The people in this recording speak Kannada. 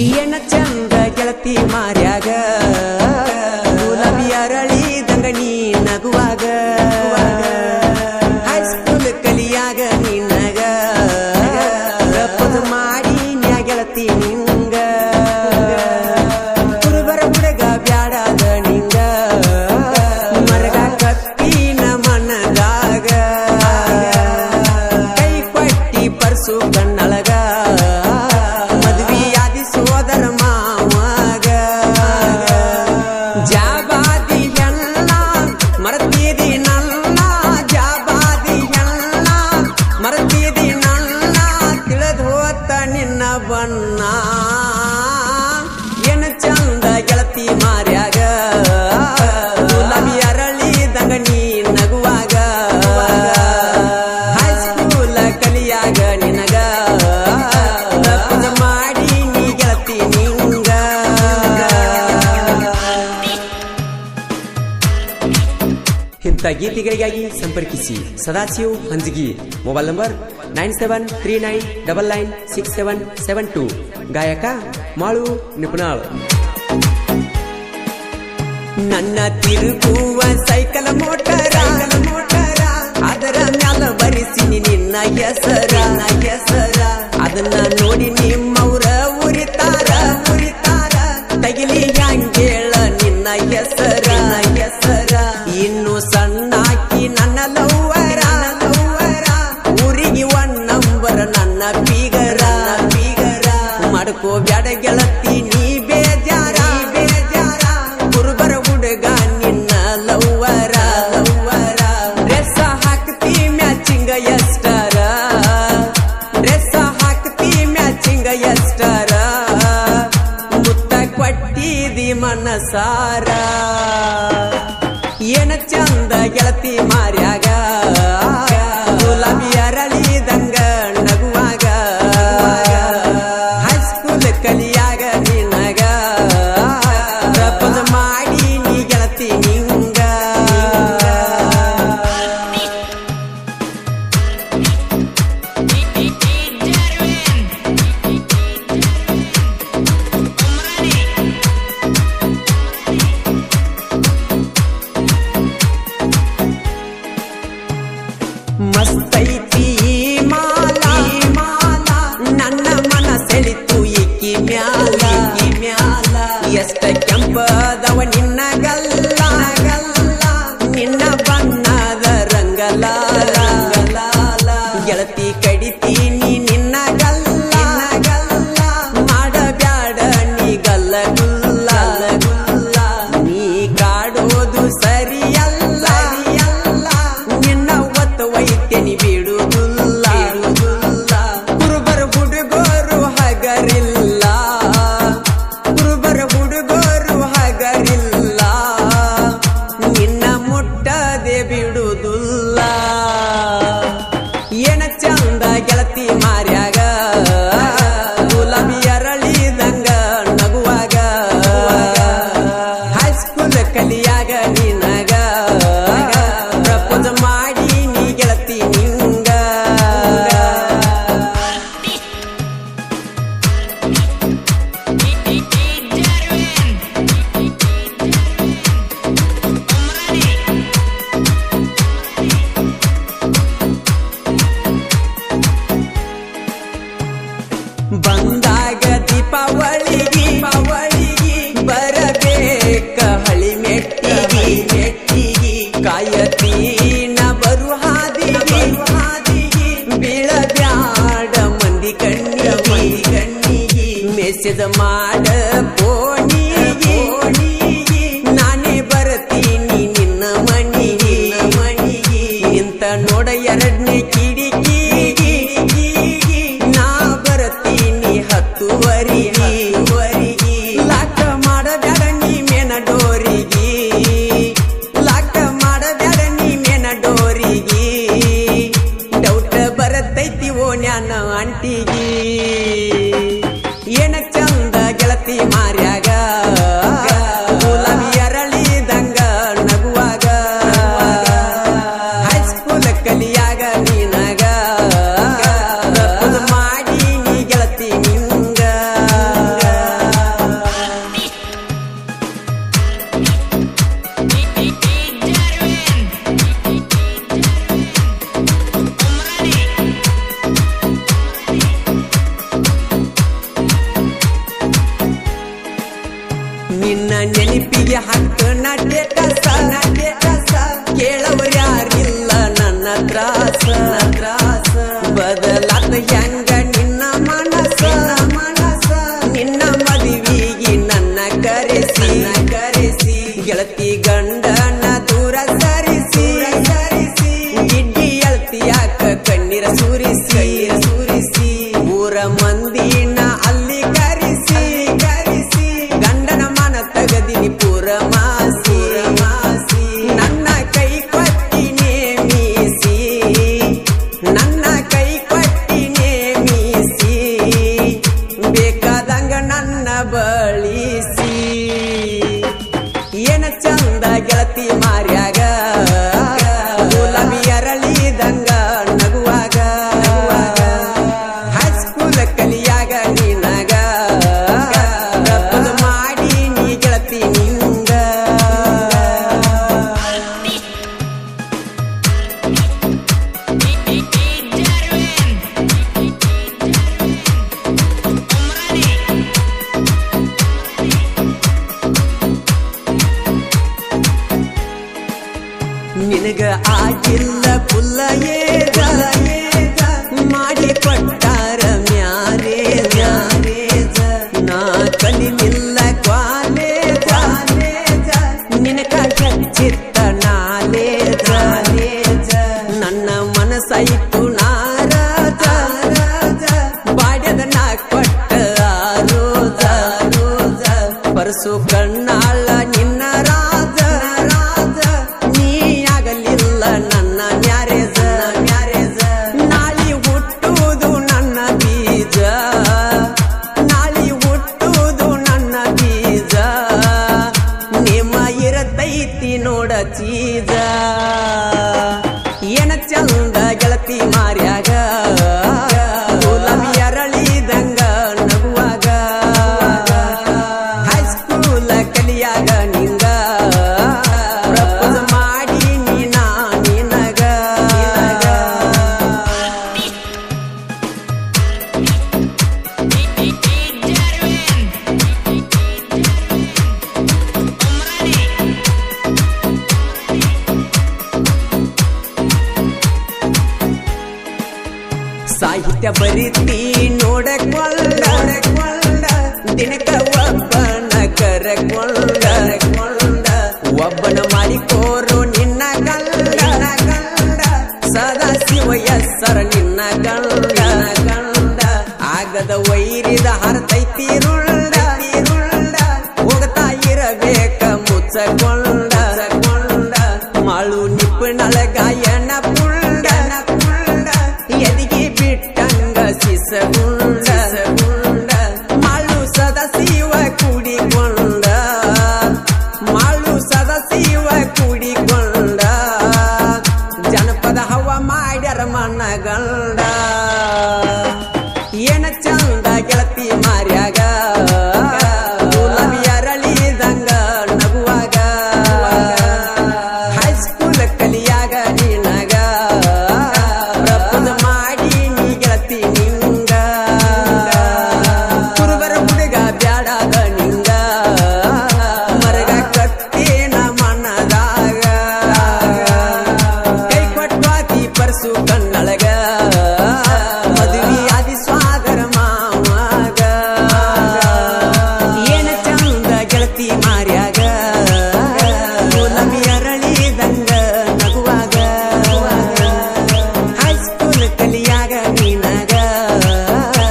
ಏನ ಚಂದ ಗೆಳತಿ ಮಾರ್ಯಾಗ ಗುಲಾಬಿ ಅರಳಿದಂಗ ನೀ ನಗುವಾಗ ಹೈಸ್ಕೂಲ್ ಕಲಿಯಾಗ ನಿನ್ನಗ ರಪ್ಪದು ಮಾಡಿ ನ್ಯಾ ಗೆಳತಿ ನಿಂಗ ಕುರುಬರ ಹುಡುಗ ಬ್ಯಾಡಾದ ನಿಂಗ ಮರಗ ಕತ್ತಿನ ಮನದಾಗ ಕೈ ಪಟ್ಟಿ ಪರ್ಸು ಕಣ್ಣಳಗ ಸೋದರ ಮಾವಾಗ ಜಾಬಾದಿ ಎಲ್ಲ ಮರತಿದಿ ನನ್ನ ಜಾಬಾದಿ ಎಲ್ಲ ಮರತಿದಿ ನನ್ನ ತಿಳಿದು ಹೋತ ನಿನ್ನ ಬಣ್ಣ ಏನು ಚಂದ ಗೆಳತಿ ಮಾರ್ಯಾಗ ಗುಲಾಬಿ ಅರಳಿದಂಗ ನೀ ನಗುವಾಗ ಹೈಸ್ಕೂಲ ಕಲಿಯಾಗ ನಿನಗ ಇಂಥ ಗೀತೆಗಳಿಗಾಗಿ ಸಂಪರ್ಕಿಸಿ ಸದಾಶಿವ್ ಹಂಜಗಿ ಮೊಬೈಲ್ ನಂಬರ್ 9739996772 ಗಾಯಕ ಮಾಳು ನಿಪುಣಾಳ್. ನನ್ನ ತಿರುಗುವ ಸೈಕಲ್ ಮೋಟರ ಅದರ ಮ್ಯಾಲ ಬರಿಸಿನಿ ನಿನ್ನ ಹೆಸರ ಅದನ್ನ ನೋಡಿ ನಿಮ್ಮವ್ರ ಉರಿತಾರ ತಗಿಲಿ ಹ್ಯಾಂಗೇಳ ನಿನ್ನ ಹೆಸರ ಇನ್ನು ಸಣ್ಣಾಕಿ ನನ್ನ ಲವ್ವರ ಊರಿಗೆ 1 ನಂಬರ್ ನನ್ನ ಬೀಗರ ಮಾಡ್ಕೋ ಬ್ಯಾಡ ಗೆಳತಿ ನೀ ಬೇಜಾರ ಕುರುಬರ ಹುಡುಗ ನಿನ್ನ ಲವ್ವರ ಡ್ರೆಸ್ ಹಾಕ್ತಿ ಮ್ಯಾಚಿಂಗ ಎಷ್ಟರ ಮುತ್ತ ಕೊಟ್ಟಿದಿ ಮನಸಾರ ಏನ ಚಂದ ಗೆಳತಿ ಮಾರ್ಯಾಗ ಗುಲಾಬಿ ಅರಳಿದಂಗ ನಗುವಾಗ ಹೈಸ್ಕೂಲ್ ಕಲಿಯಾಗ ನಿನಗ ಪ್ರಪೋಸ್ ಮಾಡಿ ನೀ ಗೆಳತಿ ನಿಂಗ ಮಸ್ತೈತಿ ಮಾಲಾ ನನ್ನ ಮನ ಸೆಳಿತು ಈಕಿ ಮ್ಯಾಲ ಎಷ್ಟ ಕೆಂಪದವ ನಿನ್ನ ಗಲ್ಲ ನಿನ್ನ ಬಣ್ಣದ ರಂಗಲಾಲ ಗೆಳತಿ ಕಡಿತೀನಿ ನಿನ್ನ ಗಲ್ಲ ಮಾಡಬ್ಯಾಡ ನೀ ಗಲ್ಲ ಗುಲ್ಲ ನೀ ಕಾಡೋದು ಸರಿಯಲ್ಲ ನಿನ್ನ ವೈದ್ಯನಿ ಬಿಡುವುದಿಲ್ಲ ಕುರುಬರ ಹುಡುಗರು ಹಗರಿಲ್ಲ ನಿನ್ನ ಮುಟ್ಟದೆ ಬಿಡುವುದಿಲ್ಲ ಏನ ಚಂದ ಗೆಳತಿ ಮಾರ್ಯಾಗ ಗುಲಾಬಿ ಅರಳಿದಂಗ ನಗುವಾಗ ಹೈಸ್ಕೂಲ್ ಕಲಿಯಾಗ ನಿನಗ ಪ್ರಪೋಸ್ ಮಾಡಿ ನೀ ಗೆಳತಿ ನಿಂಗ ಬಂದಾಗ ದೀಪಾವಳಿಗೆ ಬರಬೇಕ ಹಳಿ ಮೆಟ್ಟಿಗೆ ಕಾಯತೀನ ಬರು ಹಾದಿಗೆ ಬೀಳಬ್ಯಾಡ ಮಂದಿ ಕಣ್ಣಿಗೆ ಮೆಸೇಜ್ ಮಾಡ ಫೋನಿಗೆ ನಾನೇ ಬರ್ತೀನಿ ನಿನ್ನ ಮಣಿಗೆ ಇಂತ ನೋಡ 2ನೇ ಕಿಡಿಕಿಗೆ ನಾ ಬರ್ತೀನಿ 10ವರೆಗೆ ಲಾಕ ಮಾಡಬ್ಯಾಡ ನೀ ಮೇನ ಡೋರಿಗೆ ಡೌಟ್ ಬರತೈತಿ ಓ ನ್ಯಾನ ಆಂಟಿಗೆ ಏನ ಚಂದ ಗೆಳತಿ ಮಾರ್ಯಾಗ ಗುಲಾಬಿ ಅರಳಿದಂಗ ನೆನಪಿಗೆ ಹಕ್ಕನ ಟೇಟಸ ಕೇಳವರ್ಯಾರಿಲ್ಲ ನನ್ನ ತ್ರಾಸ ಬದಲಾದ ಹೆಂಗ ನಿನ್ನ ಮನಸ ನಿನ್ನ ಮದುವಿಗೆ ನನ್ನ ಕರೆಸಿ ಗೆಳತಿ ಗಂಡನ ದೂರ ಸರಿಸಿ ಗಿಡ್ಡಿ ಅಳ್ತಿಯಾಕ ಕಣ್ಣೀರ ಸುರಿಸಿ ಊರ ಮಂದಿನ ಅಲ್ಲಿ ಕರೆಸಿ ಗಂಡನ ಮನ ತಗದಿನಿ ಪೂರ ಮಾಸಿ ನನ್ನ ಕೈ ಕೊಟ್ಟಿ ನೇಮಿಸಿ ಬೇಕಾದಂಗ ನನ್ನ ಬಳಿಸಿ ಏನ ಚಂದ ಗೆಳತಿ ಮಾರ್ಯಾಗ ಗುಲಾಬಿ ಅರಳಿದಂಗ ನಗುವಾಗ ಹೈಸ್ಕೂಲ್ ಕಲಿಯಾಗ ನಿನಗ ಪ್ರಪೋಸ್ ಮಾಡಿ ನೀ ಗೆಳತಿ ನಿಂದ ನಿನಗ ಆಗಿಲ್ಲ ಪುಲ್ಲ ಏದ ಮಾಡಿ ಕೊಟ್ಟಾರ ಮ್ಯಾರೇಜ ನಾ ಕಲಿಲಿಲ್ಲ ಕಾಲೇಜ ನಿನಗ ಹಚ್ಚಿತ್ತ ನಾಲೇಜ ನನ್ನ ಮನಸ್ಸಾಯಿತು ನಾರಾಜ ಬಾಡ್ಯದ ನಾ ಕೊಟ್ಟ ರೋಜ ಪರಸು ಕಣ್ಣಾಳ ನಿನ್ನ ರಾಜ ನನ್ನ ಮ್ಯಾರೇಜ ನಾಳಿ ಹುಟ್ಟುವುದು ನನ್ನ ಬೀಜ ನೇಮ ಇರತೈತಿ ನೋಡ ಚೀಜ ಏನ ಚಂದ ಗೆಳತಿ ಮಾರ್ಯಾಗ ಗುಲಾಬಿ ಅರಳಿದಂಗ ನಗುವಾಗ ಹೈಸ್ಕೂಲ ಕಲಿಯಾಗ ನಿಂಗ ಪ್ರಪೋಸ್ ಮಾಡಿ ಸಾಹಿತ್ಯ ಬರಿತಿ ನೋಡಕೊಳ್ಳ ದಿನಕ ಒಬ್ಬನ ಕರಕೊಂಡ ಒಬ್ಬನ ಮಾಡಿಕೋರು ನಿನ್ನ ಗಂಡ ಸದಾ ಶಿವ ಹೆಸರ ನಿನ್ನ ಗಂಡ ಆಗದ ವೈರಿದ ಹರತೈತಿ ರುಳ್ಳ ಹೋಗ್ತಾ ಇರಬೇಕ ಮುಚ್ಚಕೊಂಡ